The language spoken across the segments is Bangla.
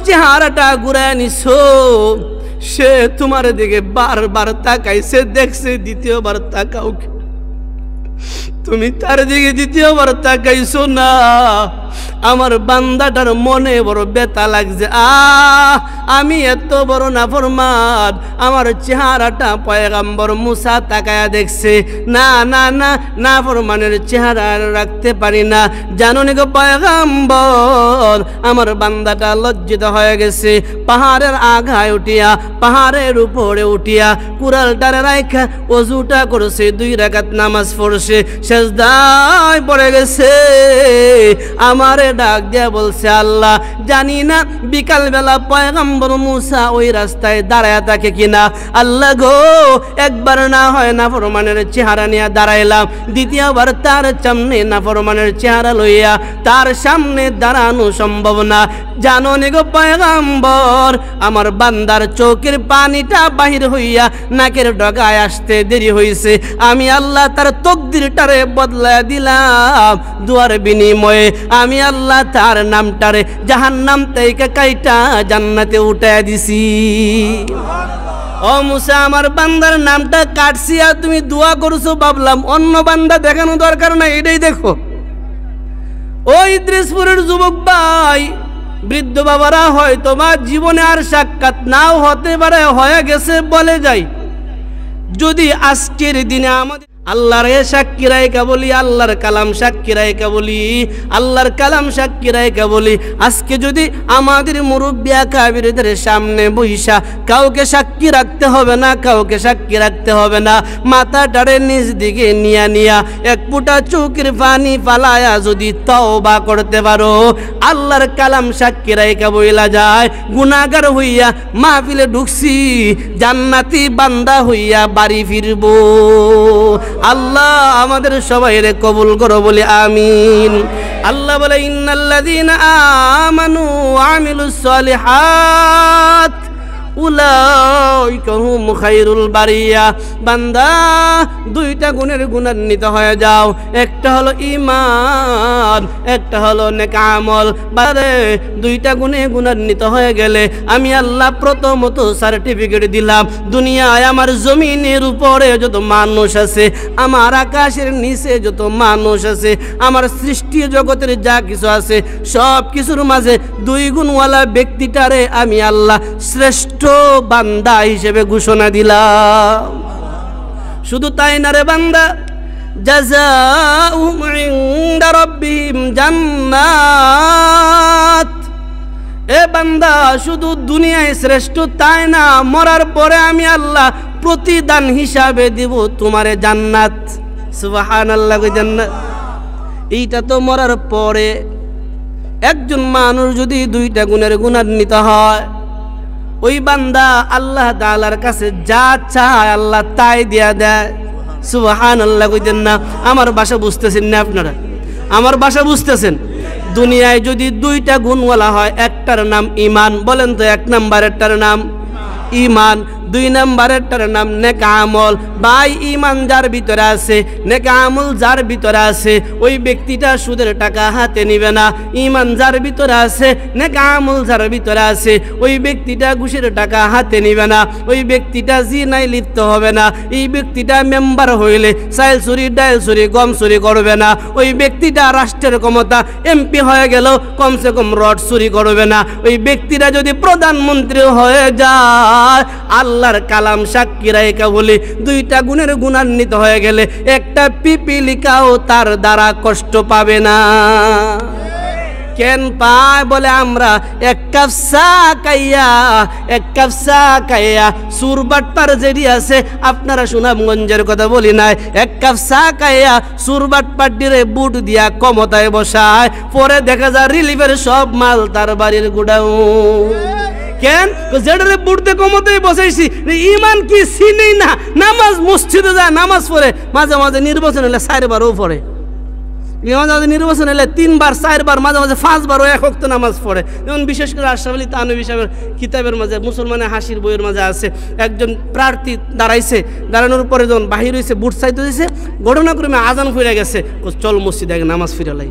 চেহারাটা ঘুরায় নিছো, সে তোমার দিকে বারবার তাকাইছে, দেখছে, দ্বিতীয়বার তাকাও। তুমি তার দিকে দ্বিতীয়বার তাকাইছো না। আমার বান্দাটার মনে বড় ব্যথা লাগছে। আমি এত বড় নাফরমান, আমার চেহারাটা পয়গম্বর মুসা তাকায়া দেখছে। না না না, নাফরমানের চেহারা রাখতে পারি না। জানো নি গো পয়গম্বর, আমার বান্দাটা লজ্জিত হয়ে গেছে। পাহাড়ের আগায় উঠিয়া, পাহাড়ের উপরে উঠিয়া কুড়ালটারে রাইখা ওযুটা করছে, 2 রাকাত নামাজ পড়ছে, সেজদায় পড়ে গেছে। আমারে ডাক দিয়া বলছে, আল্লাহ জানি না বিকাল বেলা পয়গম্বর মুসা ওই রাস্তায় দাঁড়ায় থাকে কিনা। আল্লাহ গো, একবার না হয় নাফরমানের চেহারা নিয়ে দাঁড়াইলাম, দ্বিতীয়বার তার সামনে নাফরমানের চেহারা লইয়া তার সামনে দাঁড়ানো সম্ভব না। জানো নি গো পয়গম্বর, আমার বান্দার চোখের পানিটা বাহির হইয়া নাকের ডগায় আসতে দেরি হইছে। আমি আল্লাহ তার তকদিরটারে বদলায় দিলাম। দুয়ার বিনিময়ে আমি আল্লাহ তার নামটারে জাহান্নাম থেকে কাইটা জান্নাতে উঠায় দিছি। ও মুসা, আমার বান্দার নামটা কাটছি আর তুমি দোয়া করছো, ভাবলাম অন্য বান্দা দেখানো দরকার না, এটাই দেখো। ও ইদ্রিসপুরের যুবক ভাই, বৃদ্ধ বাবারা, হয়তো বা জীবনে আর সাক্ষাৎ নাও হতে পারে, হয়ে গেছে বলে যাই। যদি আজকের দিনে আমাদের আল্লাহর সাক্ষী রাইকা বলি, আল্লাহর কালাম সাক্ষী রাইকা বলি, আল্লাহর কালাম সাক্ষী রাইকা বলি, আজকে যদি আমাদের মুরব্বী আকাবিরদের সামনে বইসা কাউকে সাক্ষী রাখতে হবে না, কাউকে সাক্ষী রাখতে হবে না, মাথাটারে নিজ দিকে নিয়া এক ফুটা চোখের পানি ফালায়া যদি তওবা করতে পারো, আল্লাহর কালাম সাক্ষী রাইকা বইলা যায়, গুনাহগার হইয়া মাহফিলে ঢুকছি, জান্নাতি বান্দা হইয়া বাড়ি ফিরবো। আল্লাহ আমাদের সবাইরে কবুল করো বলি আমিন। আল্লাহ বলে, ইন্নাল্লাযীনা আমানু ওয়া আমিলুস সালিহাত উলাইকা হুম খায়রুল বারিয়া। বান্দা, 2টা গুণের গুণান্বিত হয়ে যাও, একটা হলো ঈমান, একটা হলো নেক আমল। বারে 2টা গুণে গুণান্বিত হয়ে গেলে আমি আল্লাহ প্রথমত সার্টিফিকেট দিলাম, দুনিয়ায় আমার জমিনের উপরে যত মানুষ আছে, আমার আকাশের নিচে যত মানুষ আছে, আমার সৃষ্টি জগতের যা কিছু আছে, সব কিছুর মাঝে 2 গুণওয়ালা ব্যক্তিটারে আমি আল্লাহ শ্রেষ্ঠ বান্দা হিসেবে ঘোষণা দিলাম। শুধু তাই না রে বান্দা, জাযাউহুম ইনদা রাব্বিহিম জান্নাত। এ বান্দা, শুধু দুনিয়ায় শ্রেষ্ঠ তাই না, মরার পরে আমি আল্লাহ প্রতিদান হিসাবে দিব তোমারে জান্নাত। সুবহানাল্লাহ, জান্নাত। এইটা তো মরার পরে। একজন মানুষ যদি 2টা গুণের গুণান্বিত হয়, ওই বান্দা আল্লাহ তাআলার কাছে যা চায় আল্লাহ তাই দিয়া দেয়। সুবহানাল্লাহ, কইতেন না? আমার ভাষা বুঝতেছেন না আপনারা? আমার ভাষা বুঝতেছেন? দুনিয়ায় যদি 2টা গুণওয়ালা হয়, একটার নাম ঈমান, বলেন তো 1 নম্বরেরটার নাম ঈমান, 2 নম্বরেরটার নাম নেক আমল। ভাই, ঈমান যার ভিতরে আছে, নেক আমল যার ভিতরে আছে, ওই ব্যক্তিটা সুদের টাকা হাতে নিবে না। ঈমান যার ভিতরে আছে, নেক আমল যার ভিতরে আছে, ওই ব্যক্তিটা ঘুষের টাকা হাতে নিবে না, ওই ব্যক্তিটা জিনায় লিপ্ত হবে না, এই ব্যক্তিটা মেম্বার হইলে চাইল চুরি, ডাইল চুরি, গম চুরি করবে না, ওই ব্যক্তিটা রাষ্ট্রের ক্ষমতা এমপি হয়ে গেল কমসে কম রড চুরি করবে না, ওই ব্যক্তিটা যদি প্রধানমন্ত্রী হয়ে যায়, আল্লাহর কালাম সাক্ষী রাইকা বলি, 2টা গুণের গুণান্বিত হয়ে গেলে একটা পিপিলিকাও তার দ্বারা কষ্ট পাবে না। কেন পায়? বলে আমরা এক কাপ চা খাইয়া সুরবাটপার যেটি আছে, আপনারা সুনামগঞ্জের কথা বলি নাই, এক কাপ চা খাইয়া সুরবাটপার ডিরে বুট দিয়া ক্ষমতায় বসায়, পরে দেখা যায় রিলিফের সব মাল তার বাড়ির গুডাউন। কেন? যেটারে বুড়তে ক্ষমতায় বসাইছি, ঈমান কি চিনেই না। নামাজ মসজিদে যায়, নামাজ পড়ে, মাঝে মাঝে নির্বাচন হলে 4 বারও পড়ে, মাঝে মাঝে নির্বাচন হলে 3 বার 4 বার, মাঝে মাঝে 5 বারও 1 ওয়াক্ত নামাজ পড়ে। যেমন বিশেষ করে আশরাফ আলী থানভী সাহেবের কিতাবের মাঝে, মুসলমানের হাসির বইয়ের মাঝে আছে, একজন প্রার্থী দাঁড়াইছে, দাঁড়ানোর পরে যখন বাহির হয়েছে, বুট চাইতে হয়েছে, ঘটনাক্রমে আজান ফিরে গেছে, চল মসজিদে আগে নামাজ ফিরালাই।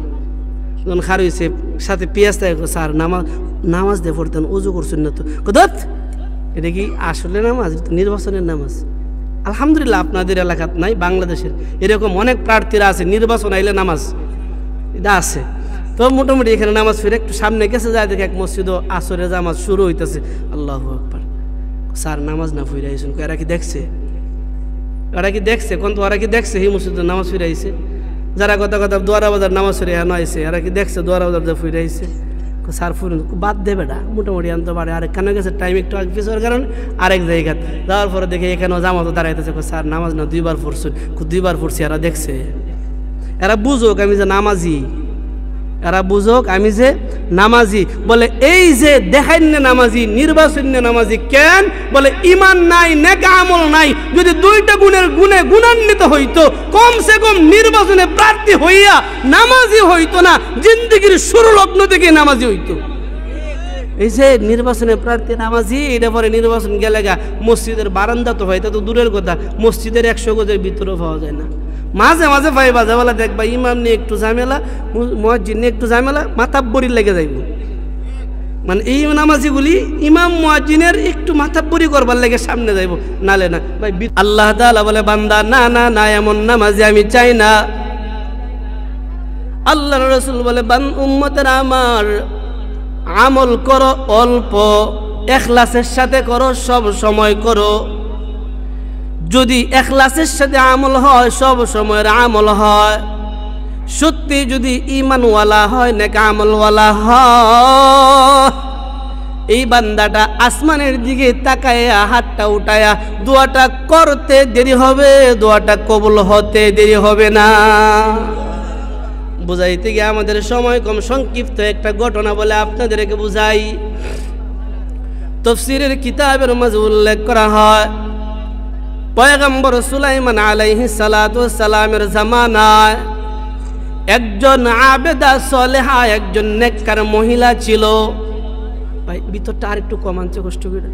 যখন খার হয়েছে সাথে পেঁয়াজ থাকে, স্যার নামাজ দিয়ে পড়তেন, উজু করছেন না তো? কদত এটা কি আসলে নামাজ? নির্বাচনের নামাজ। আলহামদুলিল্লাহ আপনাদের এলাকাত নাই, বাংলাদেশের এরকম অনেক প্রার্থীরা আছে, নির্বাচন আইলে নামাজ এটা আছে। তো মোটামুটি এখানে নামাজ ফিরে একটু সামনে গেছে, যায় দেখে এক মসজিদও আসরের নামাজ শুরু হইতেছে। আল্লাহু আকবার। স্যার নামাজ না ফিরে আইসুন, এরা কি দেখছে? ওরা কি দেখছে? কোন তো ওরা কি দেখছে এই মসজিদে নামাজ ফিরে আইছে? যারা কথা দোয়ারা বাজার নামাজ ফিরে হ্যাঁ আইছে, এরা কি দেখছে দোয়ারা বাজার যা ফিরে আইছে? স্যার ফুরিন বাদ দেবে না, মোটামুটি আনতে পারে। আরেক কেন গেছে টাইম একটু আগে পিছার কারণে আরেক জায়গায় যাওয়ার পরে দেখে এখানেও জামাতো দাঁড়াইতেছে। স্যার নামাজ না 2 বার পড়ছুন, 2 বার পড়ছি। এরা দেখছে, এরা বুঝুক আমি যে নামাজি, এরা বুঝুক আমি যে নামাজি। বলে এই যে দেখাই না নামাজি, নির্বাচন নামাজি কেন? বলে ইমান নাই, নেক আমল নাই। যদি 2টা গুণের গুণে গুণান্বিত হইতো, কমসে কম নির্বাচনে প্রার্থী হইয়া নামাজি হইতো না, জিন্দগির শুরু লগ্ন থেকে নামাজি হইতো। এই যে নির্বাচনে প্রার্থী নামাজি, এটা পরে নির্বাচন গেলে গা মসজিদের বারান্দা তো হয়, তা তো দূরের কথা, মসজিদের 100 গজের ভিতরেও পাওয়া যায় না। মাঝে মাঝে ভাই বাজাবেলা দেখবা ইমাম নিয়ে একটু ঝামেলা, মুয়াজ্জিন নিয়ে একটু ঝামেলা, মাথাব্বরি লেগে যাইব। মানে এই নামাজিগুলি ইমাম মুয়াজ্জিনের একটু মাথাব্বরি করবার লেগে সামনে যাইব, নালে না ভাই। আল্লাহ তাআলা বলে বান্দা না না না, এমন নামাজি আমি চাই না। আল্লাহর রাসূল বলে উম্মতের আমার, আমল করো অল্প, ইখলাসের সাথে করো, সব সময় করো। যদি ইখলাসের সাথে আমল হয়, সব সময়ের আমল হয়, সত্যি যদি ঈমানওয়ালা হয়, নেক আমলওয়ালা হয়, এই বান্দাটা আসমানের দিকে তাকায়া হাতটা উঠায়া দোয়াটা করতে দেরি হবে, দোয়াটা কবুল হতে দেরি হবে না। বুঝাইতে গিয়ে আমাদের সময় কম, সংক্ষিপ্ত একটা ঘটনা বলে আপনাদেরকে বুঝাই। তাফসীরের কিতাবের মাঝে উল্লেখ করা হয়, পয়গম্বর সুলাইমান আলাইহিস সালাতু ওয়াস সালামের জামানায় একজন আবেদা সলেহা, একজন নেককার মহিলা ছিল। ভাই ভিতরটা আর একটু কম আনছে, কষ্ট করে।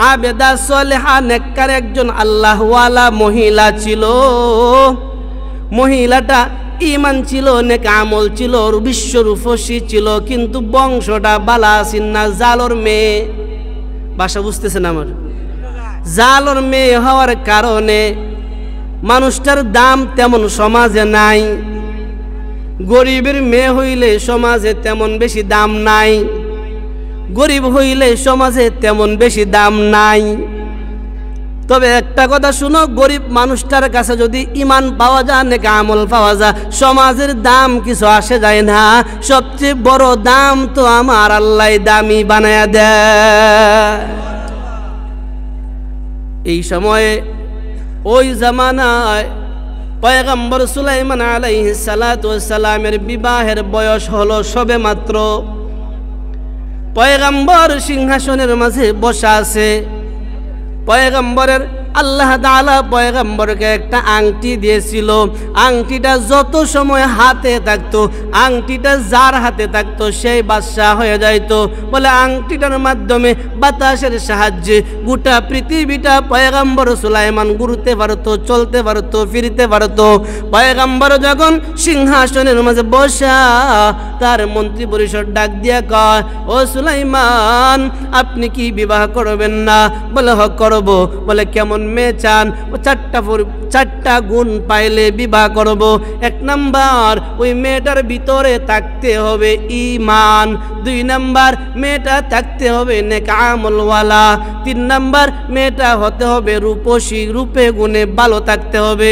আবেদা সলেহা নেককার একজন আল্লাহওয়ালা মহিলা ছিল। মহিলাটা ঈমান ছিল, নেক আমল ছিল, বিশ্বরূপসী ছিল, কিন্তু বংশটা বালা ছিল না, জালর মেয়ে। ভাষা বুঝতেছেন আমার? জালর মেয়ে হওয়ার কারণে মানুষটার দাম তেমন সমাজে নাই। গরিবের মেয়ে হইলে সমাজে তেমন বেশি দাম নাই, গরিব হইলে সমাজে তেমন বেশি দাম নাই। তবে একটা কথা শুনো, গরিব মানুষটার কাছে যদি ঈমান পাওয়া যায়, নেক আমল পাওয়া যায়, সমাজের দাম কিছু আসে যায় না। সবচেয়ে বড় দাম তো আমার আল্লাহ দামি বানায়া দেয়। এই সময়ে ওই জামানায় পয়গম্বর সুলাইমান আলাইহিস সালাতু ওয়াস সালামের বিবাহের বয়স হলো সবে মাত্র। পয়গম্বর সিংহাসনের মাঝে বসা আছে। পয়গম্বরের আল্লাহ তাআলা পয়গম্বরকে একটা আংটি দিয়েছিল। আংটিটা যত সময় হাতে থাকতো, আংটিটা যার হাতে থাকতো সেই বাদশা হয়ে যাইতো। বলে আংটিটার মাধ্যমে বাতাসের সাহায্যে গোটা পৃথিবীটা পয়গম্বর সুলাইমান ঘুরতে পারতো, চলতে পারতো, ফিরতে পারতো। পয়গম্বর যখন সিংহাসনের মাঝে বসা, তার মন্ত্রী পরিষদ ডাক দিয়া কয়, ও সুলাইমান, আপনি কি বিবাহ করবেন না? বলে হ করব। বলে কেমন মেয়ে চান? ও 4টা গুণ পাইলে বিবাহ করব। 1 নাম্বার, ওই মেয়েটার ভিতরে থাকতে হবে ঈমান। 2 নাম্বার, মেয়েটা থাকতে হবে নেক আমলওয়ালা। 3 নাম্বার, মেয়েটা হতে হবে রূপসী, রূপে গুণে ভালো থাকতে হবে।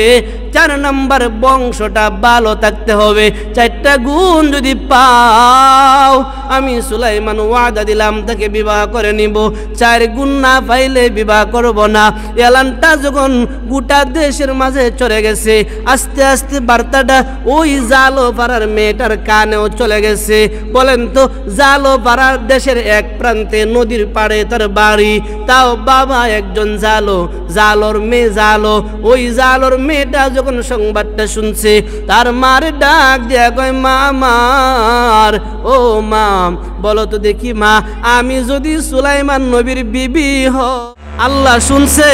4 নাম্বার, বংশটা ভালো থাকতে হবে। 4টা গুণ যদি পাও, আমি সুলাইমান ওয়াদা দিলাম তাকে বিবাহ করে নিব। 4 গুণ না পাইলে বিবাহ করব না। এলানটা যখন গোটা দেশের মাঝে চলে গেছে, আস্তে আস্তে বার্তাটা ওই জালো পাড়ার মেয়েটার কানেও চলে গেছে। বলেন তো, জালো পাড়ার দেশের এক প্রান্তে নদীর পাড়ে তার বাড়ি, তাও বাবা একজন জালো, জালোর মেয়ে জালো। ওই জালোর মেয়েটা যখন সংবাদটা শুনছে, তার মার ডাক দিয়া কয়, মা আমার, ও মা, বলো তো দেখি মা, আমি যদি সুলাইমান নবীর বিবি হ। আল্লাহ শুনছে,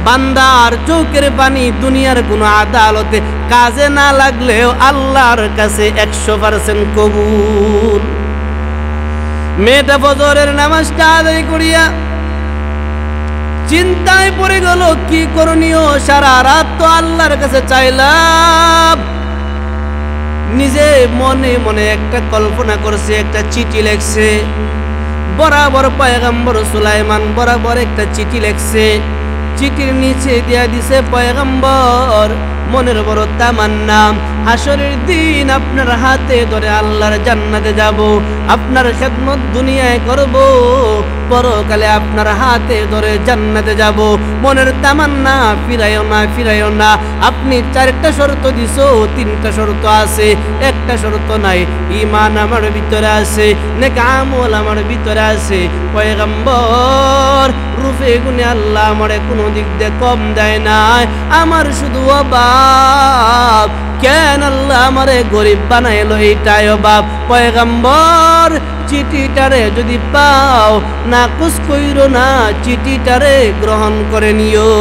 বান্দার চোখের পানি দুনিয়ার কোনো আদালতে কাজে না লাগলেও আল্লাহর কাছে 100% কবুল। মেয়েটা ফজরের নামাজটা আদায় করিয়া চিন্তায় পড়ে গেল কি করণীয়। সারা রাত তো আল্লাহর কাছে চাইলাম, নিজে মনে মনে একটা কল্পনা করছে, একটা চিঠি লেখছে। বরাবর পয়গম্বর সুলাইমান বরাবর একটা চিঠি লেখছে, চিঠির নিচে দিয়া দিছে পয়গম্বর মনের বড় তামান্না, হাসরের দিন আপনার হাতে ধরে আল্লাহর জান্নাতে যাব, আপনার খেদমত দুনিয়ায় করব, পরকালে আপনার হাতে ধরে জান্নাতে যাব। মনের তামান্না ফিরাইও না, ফিরাইও না। আপনি 4টা শর্ত দিছো, 3টা শর্ত আছে, একটা শর্ত নাই। ঈমান আমার ভিতরে আছে, নেক আমল আমার ভিতরে আছে। পয়গম্বর রূপে গুণে আল্লাহ আমারে কোনো দিক দিয়ে কম দেয় নাই। আমার শুধু অভাব, কেন আল্লাহ আমারে গরিব বানাইলো এইটাই অভাব। পয়গম্বর চিঠিটারে যদি পাও না কুছ কইরো না, চিঠিটারে গ্রহণ করে নিও।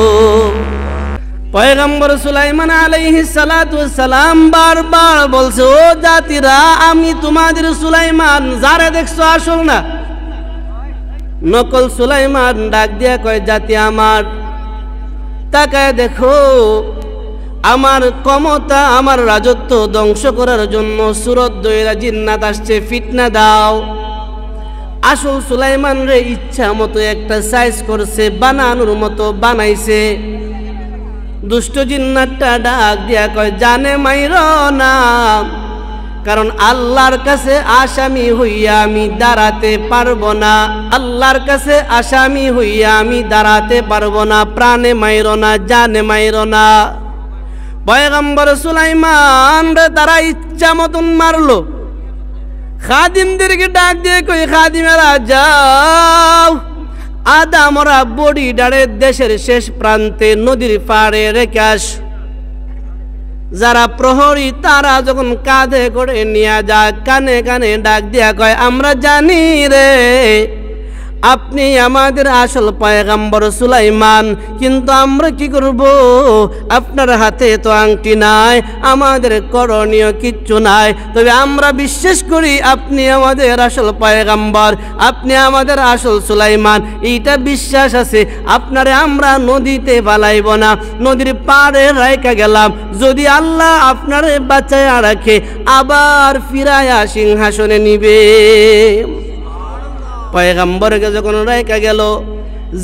পয়গম্বর সুলাইমান আলাইহিস সালাতু ওয়াস সালাম বারবার বলছে, ও জাতিরা আমি তোমাদের সুলাইমান, যারে দেখছো আসল না। নকল সুলাইমান ডাক দিয়া কয়, জাতি আমার তাকায় দেখো, আমার ক্ষমতা আমার রাজত্ব ধ্বংস করার জন্য সুরত দইরা জিন্নাত আসছে, ফিতনা দাও। আসল সুলাইমান রে ইচ্ছা মতো একটা সাইজ করছে, বানানোর মতো বানাইছে। দুষ্ট জিন্নাতটা ডাক দিয়া কয়, জানে মাইর না, কারণ আল্লাহর কাছে আসামি হইয়া আমি দাঁড়াতে পারবো না, আল্লাহর কাছে আসামি হইয়া আমি দাঁড়াতে পারবো না। প্রাণে মাইর না, জানে মাইর না। পয়গম্বর সুলাইমান রে তারা ইচ্ছা মতন মারলো। খাদিমদেরকে ডাক দিয়ে কই, খাদিমেরা যাও, আদা মরা বডি ডারে দেশের শেষ প্রান্তে নদীর পাড়ে রেখে আস। যারা প্রহরী তারা যখন কাঁধে করে নিয়ে যায়, কানে কানে ডাক দিয়া কয়, আমরা জানি রে আপনি আমাদের আসল পয়গম্বর সুলাইমান, কিন্তু আমরা কি করব, আপনার হাতে তো আংটি নাই, আমাদের করণীয় কিচ্ছু নাই। তবে আমরা বিশ্বাস করি আপনি আমাদের আসল পয়গম্বর, আপনি আমাদের আসল সুলাইমান, এইটা বিশ্বাস আছে। আপনারে আমরা নদীতে পালাইব না, নদীর পাড়ে রাইকা গেলাম, যদি আল্লাহ আপনারে বাঁচায়া রাখে আবার ফিরায়া সিংহাসনে নিবে। পয়গম্বরকে যখন রাইকা গেল,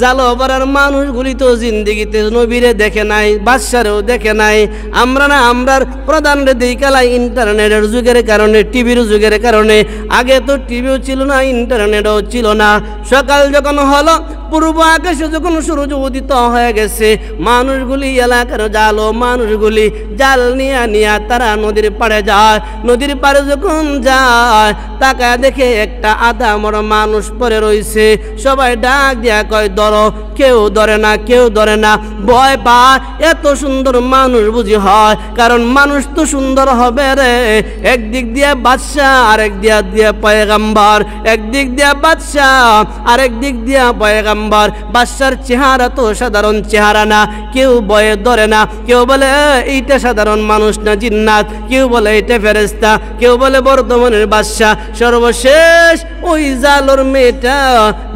জালোবারার মানুষগুলি তো জিন্দিগিতে নবীরে দেখে নাই, বাদশারেও দেখে নাই। আমরা না আমরার প্রধান দেখালাই ইন্টারনেটের যুগের কারণে, টিভির যুগের কারণে। আগে তো টিভিও ছিল না, ইন্টারনেটও ছিল না। সকাল যখন হলো, পূর্ব আকাশে যখন সূর্য উদিত হয়ে গেছে, মানুষগুলি এলাকার জালো মানুষগুলি জাল নিয়া নিয়া তারা নদীর পাড়ে যায়। নদীর পাড়ে যখন যায়, তাকায় দেখে একটা আধা মরা মানুষ পড়ে রইছে। সবাই ডাক দিয়া কয়, ধরো। কেউ ধরে না, কেউ ধরে না, ভয় পায়। এত সুন্দর মানুষ বুঝি হয়, কারণ মানুষ তো সুন্দর হবে রে। একদিক দিয়া বাদশা, আরেক দিয়া দিয়া পয়গম্বর, একদিক দিয়া বাদশা আরেক দিক দিয়া পয়গম্বর। বাদশার চেহারা তো সাধারণ চেহারা না, কেউ ভয়ে ধরে না। কেউ বলে এইটা সাধারণ মানুষ না, জিন্নাত, কেউ বলে এটা ফেরেশতা, কেউ বলে বর্তমানের বাদশা। সর্বশেষ ওই জালোর মেয়েটা,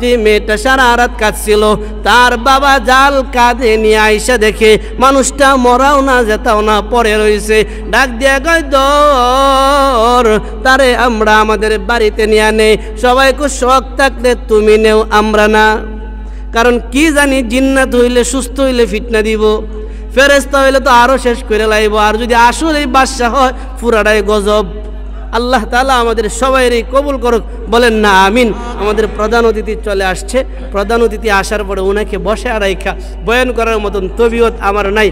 যে মেয়েটা সারা রাত কাঁদছিল, তার বাবা জাল কাঁধে নিয়ে আইসা দেখে মানুষটা মরাও না, যেতাও না, পড়ে রয়েছে। ডাক দিয়া কয়, ধর তারে আমরা আমাদের বাড়িতে নিয়ে নেই। সবাইকে শখ থাকলে তুমি নেও, আমরা না। কারণ কি জানি, জিন্নাত হইলে সুস্থ হইলে ফিতনা দিব, ফেরেশতা হইলে তো আরো শেষ করে লাইব। আর যদি আসলে বাদশা হয়, পুরাটাই গজব। আল্লাহ তাআলা আমাদের সবাইরই কবুল করুক, বলেন না আমিন। আমাদের প্রধান অতিথি চলে আসছে, প্রধান অতিথি আসার পরে ওনাকে বসে রাইখা বয়ান করার মতন তবিয়ত আমার নাই।